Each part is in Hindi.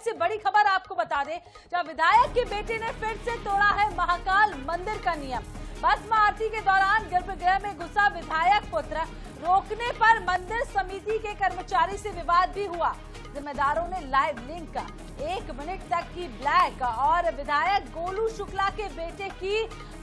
से बड़ी खबर आपको बता दें, जब विधायक के बेटे ने फिर से तोड़ा है महाकाल मंदिर का नियम। भस्म आरती के दौरान गर्भगृह में घुसा विधायक पुत्र, रोकने पर मंदिर समिति के कर्मचारी से विवाद भी हुआ। जिम्मेदारों ने लाइव लिंक का 1 मिनट तक की ब्लैक और विधायक गोलू शुक्ला के बेटे की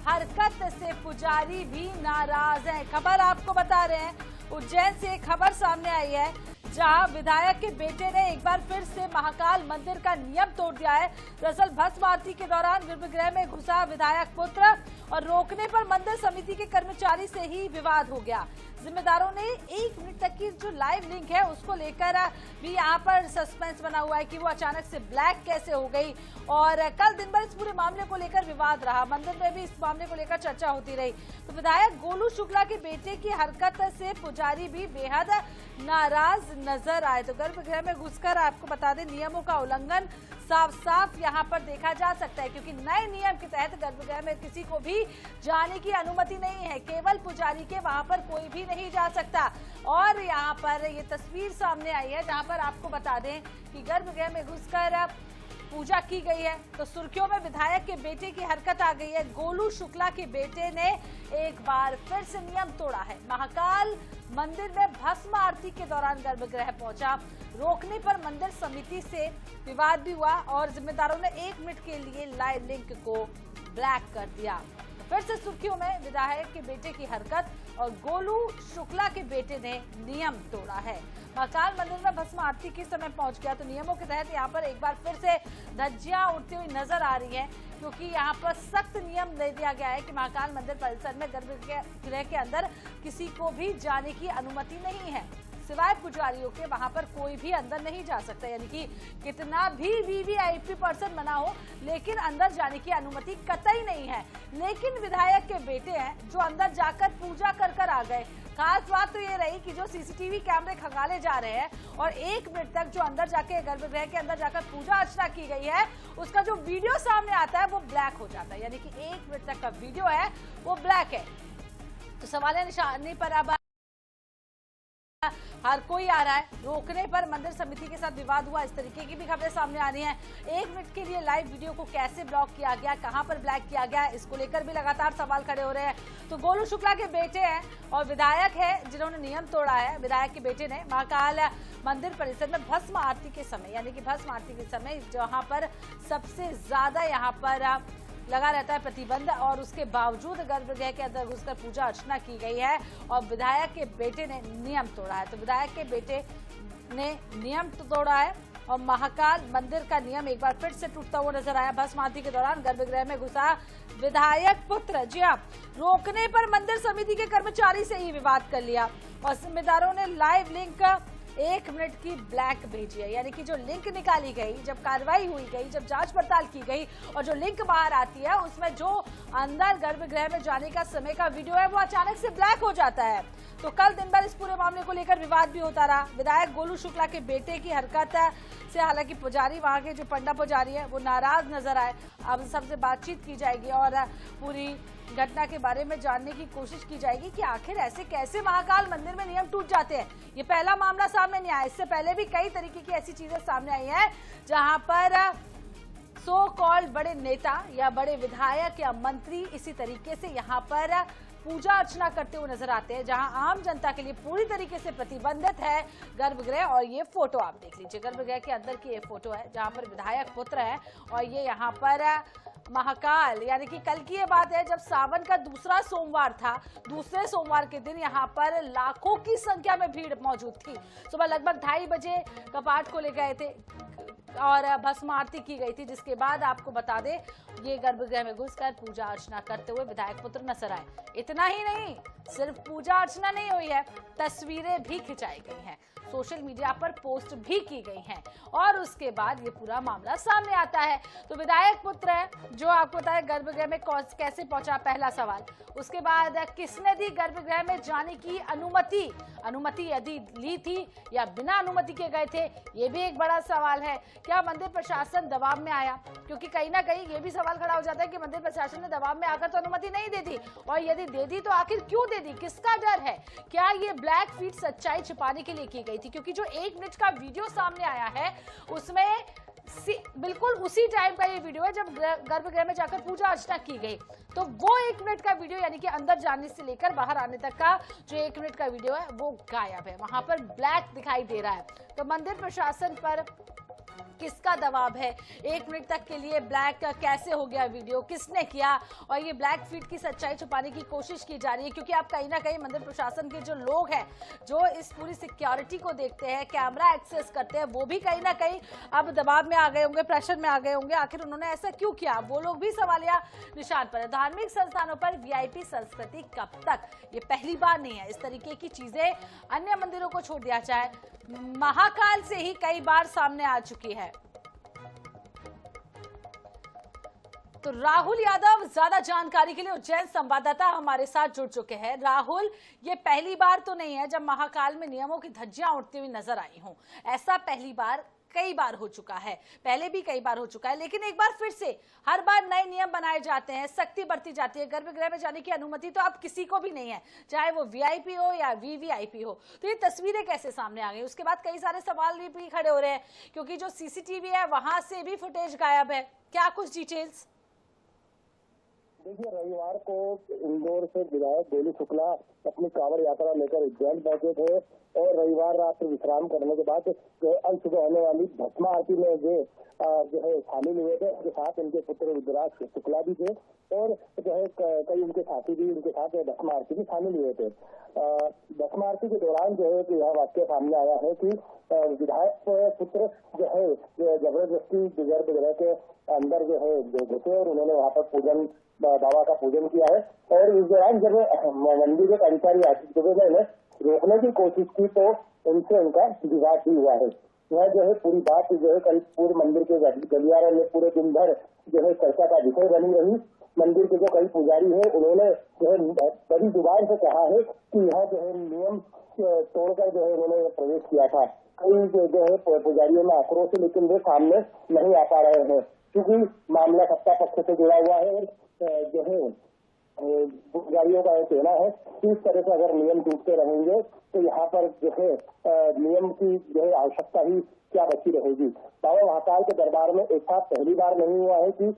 हरकत से पुजारी भी नाराज हैं। खबर आपको बता रहे हैं, उज्जैन से एक खबर सामने आई है जहां विधायक के बेटे ने एक बार फिर से महाकाल मंदिर का नियम तोड़ दिया है। दरअसल भस्म आरती के दौरान गर्भगृह में घुसा विधायक पुत्र और रोकने पर मंदिर समिति के कर्मचारी से ही विवाद हो गया। जिम्मेदारों ने 1 मिनट तक की जो लाइव लिंक है उसको लेकर भी यहाँ पर सस्पेंस बना हुआ है कि वो अचानक से ब्लैक कैसे हो गई। और कल दिन भर इस पूरे मामले को लेकर विवाद रहा, मंदिर में भी इस मामले को लेकर चर्चा होती रही। तो विधायक गोलू शुक्ला के बेटे की हरकत से पुजारी भी बेहद नाराज नजर आए। तो गर्भगृह में घुसकर आपको बता दें, नियमों का उल्लंघन साफ साफ यहाँ पर देखा जा सकता है, क्योंकि नए नियम के तहत गर्भगृह में किसी को भी जाने की अनुमति नहीं है, केवल पुजारी के, वहां पर कोई भी नहीं जा सकता। और यहाँ पर ये तस्वीर सामने आई है जहाँ पर आपको बता दें कि गर्भगृह में घुसकर पूजा की गई है। तो सुर्खियों में विधायक के बेटे की हरकत आ गई है। गोलू शुक्ला के बेटे ने एक बार फिर से नियम तोड़ा है। महाकाल मंदिर में भस्म आरती के दौरान गर्भगृह पहुंचा, रोकने पर मंदिर समिति से विवाद भी हुआ और जिम्मेदारों ने 1 मिनट के लिए लाइव लिंक को ब्लैक कर दिया। फिर से सुर्खियों में विधायक के बेटे की हरकत और गोलू शुक्ला के बेटे ने नियम तोड़ा है। महाकाल मंदिर में भस्म आरती के समय पहुंच गया, तो नियमों के तहत यहाँ पर एक बार फिर से धज्जियां उड़ती हुई नजर आ रही है, क्योंकि यहाँ पर सख्त नियम दे दिया गया है कि महाकाल मंदिर परिसर में गर्भगृह के अंदर किसी को भी जाने की अनुमति नहीं है, सिवाय पुजारियों के। वहां पर कोई भी अंदर नहीं जा सकता, यानी कि कितना भी वीवीआईपी पर्सन बना हो, लेकिन अंदर जाने की अनुमति कतई नहीं है। लेकिन विधायक के बेटे हैं जो अंदर जाकर पूजा कर आ गए। खास बात तो ये रही कि जो सीसीटीवी कैमरे खंगाले जा रहे हैं और 1 मिनट तक जो अंदर जाके गर्भगृह के अंदर जाकर पूजा अर्चना की गई है, उसका जो वीडियो सामने आता है वो ब्लैक हो जाता है, यानी कि 1 मिनट तक का वीडियो है वो ब्लैक है। तो सवाल निशानी पर अब हर कोई आ रहा है। रोकने पर मंदिर समिति के साथ विवाद हुआ, इस तरीके की भी खबरें सामने आ रही हैं। 1 मिनट के लिए लाइव वीडियो को कैसे ब्लॉक किया गया, कहां पर ब्लैक किया गया, इसको लेकर भी लगातार सवाल खड़े हो रहे हैं। तो गोलू शुक्ला के बेटे हैं और विधायक है जिन्होंने नियम तोड़ा है। विधायक के बेटे ने महाकाल मंदिर परिसर में भस्म आरती के समय, यानी कि भस्म आरती के समय जहां पर सबसे ज्यादा यहाँ पर लगा रहता है प्रतिबंध, और उसके बावजूद गर्भगृह के अंदर घुसकर पूजा अर्चना की गई है और विधायक के बेटे ने नियम तोड़ा है। तो विधायक के बेटे ने नियम तोड़ा है और महाकाल मंदिर का नियम एक बार फिर से टूटता हुआ नजर आया। भस्म आरती के दौरान गर्भगृह में घुसा विधायक पुत्र, जी हाँ, रोकने पर मंदिर समिति के कर्मचारी से ही विवाद कर लिया और जिम्मेदारों ने लाइव लिंक 1 मिनट की ब्लैक भेजी है, यानी कि जो लिंक निकाली गई, जब कार्रवाई हुई गई, जब जांच पड़ताल की गई और जो लिंक बाहर आती है उसमें जो अंदर गर्भगृह में जाने का समय का वीडियो है वो अचानक से ब्लैक हो जाता है। तो कल दिन भर इस पूरे मामले को लेकर विवाद भी होता रहा। विधायक गोलू शुक्ला के बेटे की हरकत से हालांकि पुजारी, वहां के जो पंडा पुजारी है वो नाराज नजर आए। अब सबसे बातचीत की जाएगी और पूरी घटना के बारे में जानने की कोशिश की जाएगी कि आखिर ऐसे कैसे महाकाल मंदिर में नियम टूट जाते हैं। ये पहला मामला सामने नहीं आया, इससे पहले भी कई तरीके की ऐसी चीजें सामने आई हैं जहां पर सो कॉल्ड बड़े नेता या बड़े विधायक या मंत्री इसी तरीके से यहाँ पर पूजा अर्चना करते हुए नजर आते हैं, जहां आम जनता के लिए पूरी तरीके से प्रतिबंधित है गर्भगृह। और ये फोटो आप देख लीजिए, गर्भगृह के अंदर की ये फोटो है जहां पर विधायक पुत्र है और ये यहाँ पर महाकाल, यानी कि कल की ये बात है जब सावन का दूसरा सोमवार था, दूसरे सोमवार के दिन यहाँ पर लाखों की संख्या में भीड़ मौजूद थी। सुबह लगभग 2:30 बजे कपाट खोले गए थे और भस्म आरती की गई थी, जिसके बाद आपको बता दें ये गर्भगृह में घुसकर पूजा अर्चना करते हुए विधायक पुत्र नजर आए। इतना ही नहीं, सिर्फ पूजा अर्चना नहीं हुई है, तस्वीरें भी खिंचाई गई हैं, सोशल मीडिया पर पोस्ट भी की गई हैं और उसके बाद ये पूरा मामला सामने आता है। तो विधायक पुत्र है जो आपको बताया गर्भगृह में कैसे पहुंचा, पहला सवाल। उसके बाद किसने दी गर्भगृह में जाने की अनुमति, अनुमति यदि ली थी या बिना अनुमति के गए थे, ये भी एक बड़ा सवाल है। क्या मंदिर प्रशासन दबाव में आया, क्योंकि कहीं ना कहीं ये भी सवाल खड़ा हो जाता है कि मंदिर प्रशासन ने दबाव में आकर तो अनुमति नहीं दे दी, और यदि दे दी तो आखिर क्यों दे दी, किसका डर है। क्या ये ब्लैक फीट सच्चाई छिपाने के लिए की गई थी, क्योंकि जो 1 मिनट का वीडियो सामने आया है उसमें बिल्कुल उसी टाइम का ये वीडियो है जब गर्भगृह में जाकर पूजा अर्चना की गई। तो वो 1 मिनट का वीडियो यानी कि अंदर जाने से लेकर बाहर आने तक का जो 1 मिनट का वीडियो है वो गायब है। वहां पर ब्लैक दिखाई दे रहा है। तो मंदिर प्रशासन पर किसका दबाव है? 1 मिनट तक के लिए ब्लैक कैसे हो गया वीडियो, किसने किया? और ये ब्लैक फीड की सच्चाई छुपाने की कोशिश की जा रही है, क्योंकि आप कहीं ना कहीं मंदिर प्रशासन के जो लोग हैं जो इस पूरी सिक्योरिटी को देखते हैं, कैमरा एक्सेस करते हैं, वो भी कहीं ना कहीं अब दबाव में आ गए होंगे, प्रेशर में आ गए होंगे। आखिर उन्होंने ऐसा क्यों किया, वो लोग भी सवालिया निशान पर है। धार्मिक संस्थानों पर वीआईपी संस्कृति कब तक? ये पहली बार नहीं है। इस तरीके की चीजें अन्य मंदिरों को छोड़ दिया जाए, महाकाल से ही कई बार सामने आ चुकी है। तो राहुल यादव ज्यादा जानकारी के लिए उज्जैन संवाददाता हमारे साथ जुड़ चुके हैं। राहुल, ये पहली बार तो नहीं है जब महाकाल में नियमों की धज्जियां उड़ती हुई नजर आई हों। ऐसा पहली बार कई बार हो चुका है, पहले भी कई बार हो चुका है, लेकिन एक बार फिर से हर बार नए नियम बनाए जाते हैं, सख्ती बढ़ती जाती है। गर्भगृह में जाने की अनुमति तो अब किसी को भी नहीं है, चाहे वो वीआईपी हो या वीवीआईपी हो। तो ये तस्वीरें कैसे सामने आ गई? उसके बाद कई सारे सवाल भी खड़े हो रहे हैं, क्योंकि जो सीसीटीवी है वहां से भी फुटेज गायब है। क्या कुछ डिटेल्स? देखिए, रविवार को इंदौर से विधायक गोलू शुक्ला अपनी कांवड़ यात्रा लेकर उज्जैन पहुंचे थे और रविवार रात विश्राम करने के बाद अल सुबह होने वाली भस्म आरती में जो है शामिल हुए थे। उनके साथ उनके पुत्र रुद्राज शुक्ला भी थे और जो है कई उनके साथी भी उनके साथ भस्म आरती में शामिल हुए थे। भस्म आरती के दौरान जो है कि यह वाक्य सामने आया है कि विधायक पुत्र जो है जबरदस्ती गर्भगृह के अंदर जो है घुसे और उन्होंने वहाँ पर पूजन बाबा का पूजन किया है। और इस दौरान जब मंदिर के अधिकारी आशीष दुबे ने रोकने की कोशिश की तो उनसे उनका विवाद भी हुआ है। यह जो है पूरी बात जो है कल पूरे मंदिर के गलियारे में पूरे दिन भर जो है चर्चा का विषय बनी रही। मंदिर के जो कई पुजारी है उन्होंने जो है बड़ी जुबान से कहा है कि यह जो है नियम तोड़कर जो है उन्होंने प्रवेश किया था। कई जो है पुजारियों में आक्रोश है, लेकिन वे सामने नहीं आ पा रहे हैं क्योंकि मामला सत्ता पक्ष से जुड़ा हुआ है। जो है पुजारियों का यह कहना है कि इस तरह से अगर नियम टूटते रहेंगे तो यहाँ पर जो है नियम की जो है आवश्यकता ही क्या बची रहेगी। बाबा महाकाल के दरबार में एक साथ पहली बार नहीं हुआ है कि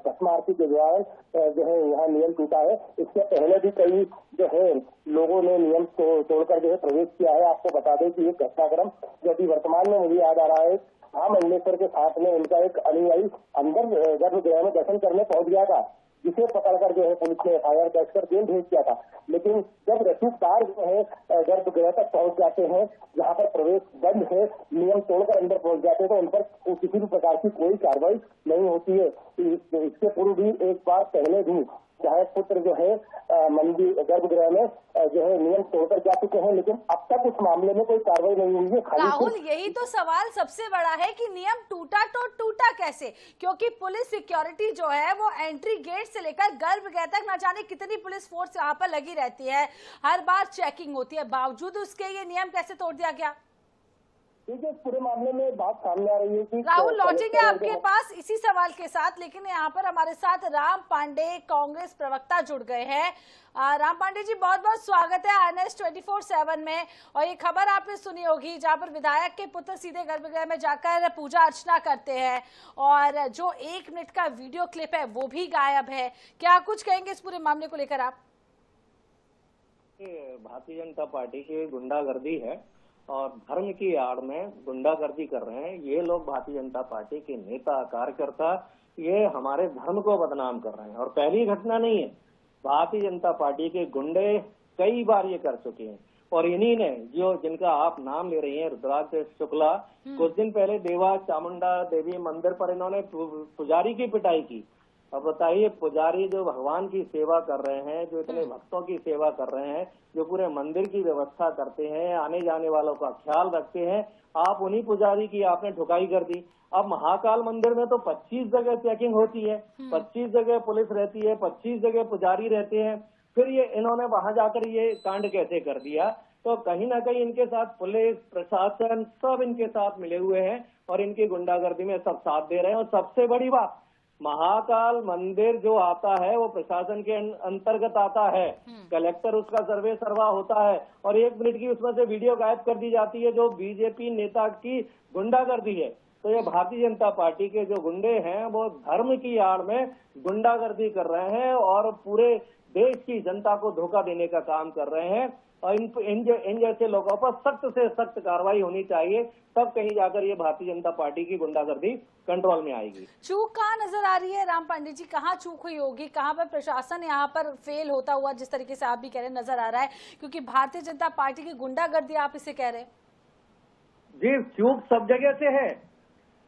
भस्म आरती के दौरान जो है यहाँ नियम टूटा है। इससे पहले भी कई जो है लोगों ने नियम तोड़कर जो है प्रवेश किया है। आपको बता दें कि ये घटनाक्रम जो अभी वर्तमान में मुझे याद आ रहा है, मंडलेश्वर के साथ में उनका एक अनुयायी अंदर गर्भगृह में दर्शन करने पहुंच गया था, जिसे पकड़कर जो है पुलिस ने एफआईआर दर्ज कर जेल भेज दिया था। लेकिन जब रसूखदार जो है गर्भगृह तक पहुंच जाते हैं जहां पर प्रवेश बंद है, नियम तोड़कर अंदर पहुंच जाते हैं तो उन पर किसी भी प्रकार की कोई कार्रवाई नहीं होती है। इससे पूर्व भी एक बार पहले भी विधायक पुत्र जो है मंदिर गर्भगृह में जो है नियम तोड़कर जा चुके हैं, लेकिन अब तक उस मामले में कोई कार्रवाई नहीं हुई है। राहुल, यही तो सवाल सबसे बड़ा है कि नियम टूटा तो टूटा कैसे? क्योंकि पुलिस सिक्योरिटी जो है वो एंट्री गेट से लेकर गर्भगृह तक न जाने कितनी पुलिस फोर्स यहाँ पर लगी रहती है, हर बार चेकिंग होती है, बावजूद उसके ये नियम कैसे तोड़ दिया गया? देखिए, पूरे मामले में बात सामने आ रही है कि राहुल लौटेंगे आपके पास इसी सवाल के साथ, लेकिन यहाँ पर हमारे साथ राम पांडे कांग्रेस प्रवक्ता जुड़ गए हैं। राम पांडे जी, बहुत बहुत स्वागत है INS 24/7 में। और ये खबर आपने सुनी होगी जहाँ पर विधायक के पुत्र सीधे गर्भगृह में जाकर पूजा अर्चना करते हैं और जो 1 मिनट का वीडियो क्लिप है वो भी गायब है। क्या कुछ कहेंगे इस पूरे मामले को लेकर आप? भारतीय जनता पार्टी की गुंडागर्दी है और धर्म की आड़ में गुंडागर्दी कर रहे हैं ये लोग। भारतीय जनता पार्टी के नेता कार्यकर्ता ये हमारे धर्म को बदनाम कर रहे हैं और पहली घटना नहीं है। भारतीय जनता पार्टी के गुंडे कई बार ये कर चुके हैं और इन्हीं ने जिनका आप नाम ले रही हैं, रुद्राज शुक्ला, कुछ दिन पहले देवा चामुंडा देवी मंदिर पर इन्होंने पुजारी की पिटाई की। अब बताइए, पुजारी जो भगवान की सेवा कर रहे हैं, जो इतने भक्तों की सेवा कर रहे हैं, जो पूरे मंदिर की व्यवस्था करते हैं, आने जाने वालों का ख्याल रखते हैं, आप उन्हीं पुजारी की आपने ठुकाई कर दी। अब महाकाल मंदिर में तो 25 जगह चेकिंग होती है, 25 जगह पुलिस रहती है, 25 जगह पुजारी रहते हैं, फिर ये इन्होंने वहां जाकर ये कांड कैसे कर दिया? तो कहीं ना कहीं इनके साथ पुलिस प्रशासन सब इनके साथ मिले हुए हैं और इनकी गुंडागर्दी में सब साथ दे रहे हैं। और सबसे बड़ी बात, महाकाल मंदिर जो आता है वो प्रशासन के अंतर्गत आता है, कलेक्टर उसका सर्वे सर्वा होता है और 1 मिनट की उसमें से वीडियो गायब कर दी जाती है जो बीजेपी नेता की गुंडागर्दी है। तो ये भारतीय जनता पार्टी के जो गुंडे हैं वो धर्म की आड़ में गुंडागर्दी कर रहे हैं और पूरे देश की जनता को धोखा देने का काम कर रहे हैं। और इन जैसे लोगों पर सख्त से सख्त कार्रवाई होनी चाहिए, तब कहीं जाकर ये भारतीय जनता पार्टी की गुंडागर्दी कंट्रोल में आएगी। चूक कहाँ नजर आ रही है राम पांडे जी, कहाँ चूक हुई होगी, कहाँ पर प्रशासन यहाँ पर फेल होता हुआ जिस तरीके से आप भी कह रहे हैं नजर आ रहा है, क्योंकि भारतीय जनता पार्टी की गुंडागर्दी आप इसे कह रहे हैं? जी, चूक सब जगह से है।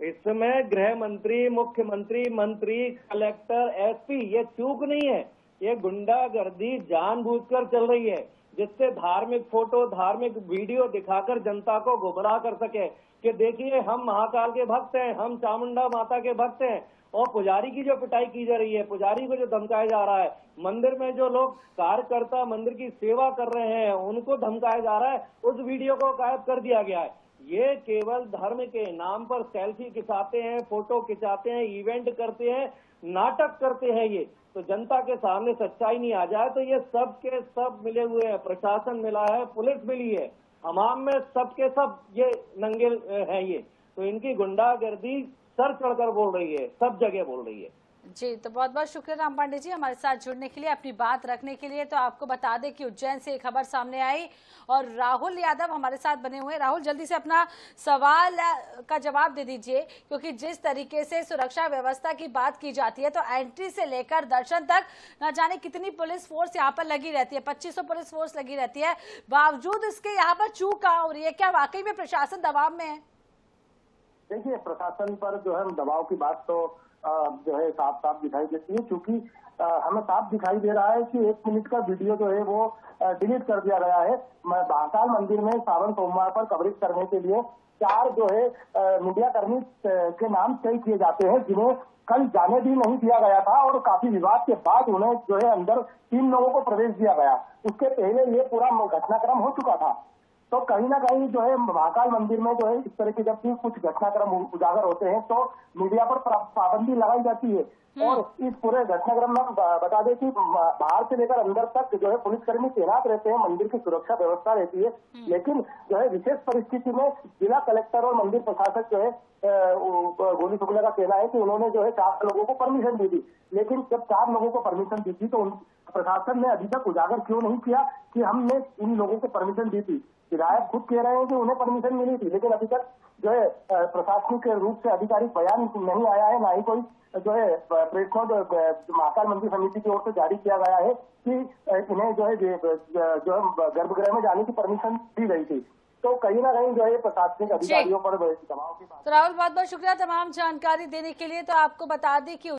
इस समय गृह मंत्री, मुख्यमंत्री, मंत्री, कलेक्टर, एसपी, ये चूक नहीं है, ये गुंडागर्दी जानबूझकर चल रही है, जिससे धार्मिक फोटो, धार्मिक वीडियो दिखाकर जनता को गुमराह कर सके कि देखिए हम महाकाल के भक्त हैं, हम चामुंडा माता के भक्त हैं। और पुजारी की जो पिटाई की जा रही है, पुजारी को जो धमकाया जा रहा है, मंदिर में जो लोग कार्यकर्ता मंदिर की सेवा कर रहे हैं उनको धमकाया जा रहा है, उस वीडियो को गायब कर दिया गया है। ये केवल धर्म के नाम पर सेल्फी खिंचाते हैं, फोटो खिंचाते हैं, इवेंट करते हैं, नाटक करते हैं। ये तो जनता के सामने सच्चाई नहीं आ जाए तो ये सब के सब मिले हुए हैं, प्रशासन मिला है, पुलिस मिली है, हमाम में सब के सब ये नंगे हैं। ये तो इनकी गुंडागर्दी सर चढ़कर बोल रही है, सब जगह बोल रही है। जी, तो बहुत बहुत शुक्रिया राम पांडे जी हमारे साथ जुड़ने के लिए, अपनी बात रखने के लिए। तो आपको बता दें कि उज्जैन से एक खबर सामने आई और राहुल यादव हमारे साथ बने हुए हैं। राहुल, जल्दी से अपना सवाल का जवाब दे दीजिए, क्योंकि जिस तरीके से सुरक्षा व्यवस्था की बात की जाती है तो एंट्री से लेकर दर्शन तक न जाने कितनी पुलिस फोर्स यहाँ पर लगी रहती है, 2500 पुलिस फोर्स लगी रहती है, बावजूद इसके यहाँ पर चूक कहाँ हो रही है? क्या वाकई में प्रशासन दबाव में है? देखिए, प्रशासन पर जो है दबाव की बात तो जो है साफ साफ दिखाई देती है, क्योंकि हमें साफ दिखाई दे रहा है कि 1 मिनट का वीडियो जो है वो डिलीट कर दिया गया है। महाकाल मंदिर में सावन सोमवार पर कवरेज करने के लिए 4 जो है मीडिया कर्मी के नाम तय किए जाते हैं, जिन्हें कल जाने भी नहीं दिया गया था और काफी विवाद के बाद उन्हें जो है अंदर 3 लोगों को प्रवेश दिया गया। उसके पहले ये पूरा घटनाक्रम हो चुका था। तो कहीं ना कहीं जो है महाकाल मंदिर में जो है इस तरह के जब भी कुछ घटनाक्रम उजागर होते हैं तो मीडिया पर पाबंदी लगाई जाती है। और इस पूरे घटनाक्रम में बता दें कि बाहर से लेकर अंदर तक जो है पुलिसकर्मी तैनात रहते हैं, मंदिर की सुरक्षा व्यवस्था रहती है। लेकिन जो है विशेष परिस्थिति में जिला कलेक्टर और मंदिर प्रशासक जो है गोली शुक्ला का कहना है कि उन्होंने जो है 4 लोगों को परमिशन दी थी। लेकिन जब 4 लोगों को परमिशन दी थी तो प्रशासन ने अभी तक उजागर क्यों नहीं किया कि हमने इन लोगों को परमिशन दी थी? विधायक खुद कह रहे हैं कि उन्हें परमिशन मिली थी, लेकिन अभी तक जो है प्रशासनिक रूप से आधिकारिक बयान नहीं आया है, ना ही कोई जो है प्रेस नोट महाकाल मंदिर समिति की ओर से जारी किया गया है कि इन्हें जो है गर्भगृह में जाने की परमिशन दी गई थी। तो कहीं ना कहीं जो है प्रशासनिक अधिकारियों पर दबाव की बात। तो राहुल, बहुत बहुत शुक्रिया तमाम जानकारी देने के लिए। तो आपको बता दें कि